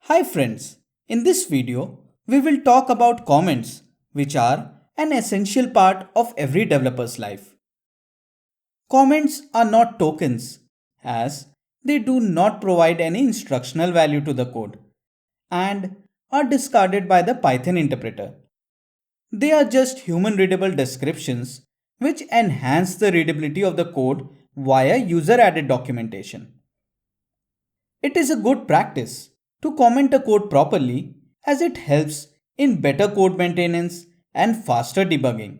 Hi friends, in this video we will talk about comments which are an essential part of every developer's life. Comments are not tokens as they do not provide any instructional value to the code and are discarded by the Python interpreter. They are just human readable descriptions which enhance the readability of the code via user added documentation. It is a good practice to comment a code properly as it helps in better code maintenance and faster debugging.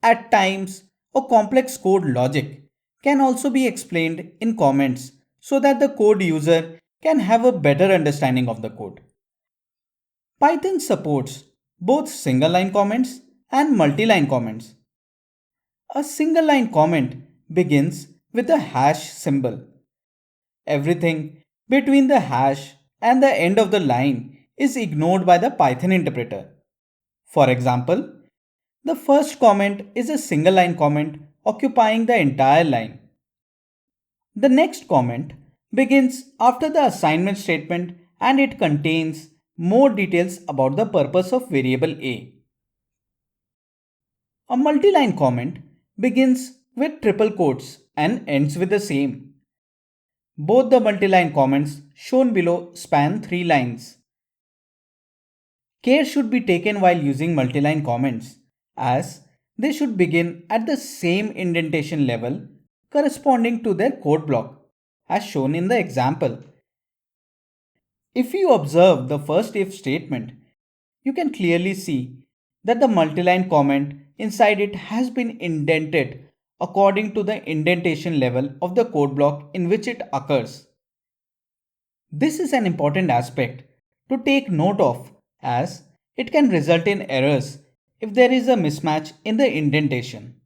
At times, a complex code logic can also be explained in comments so that the code user can have a better understanding of the code. Python supports both single line comments and multi line comments. A single line comment begins with a hash symbol. Everything between the hash and the end of the line is ignored by the Python interpreter. For example, the first comment is a single line comment occupying the entire line. The next comment begins after the assignment statement and it contains more details about the purpose of variable a. A multi-line comment begins with triple quotes and ends with the same. Both the multi-line comments shown below span 3 lines. Care should be taken while using multi-line comments as they should begin at the same indentation level corresponding to their code block as shown in the example. If you observe the first if statement, you can clearly see that the multi-line comment inside it has been indented according to the indentation level of the code block in which it occurs. This is an important aspect to take note of as it can result in errors if there is a mismatch in the indentation.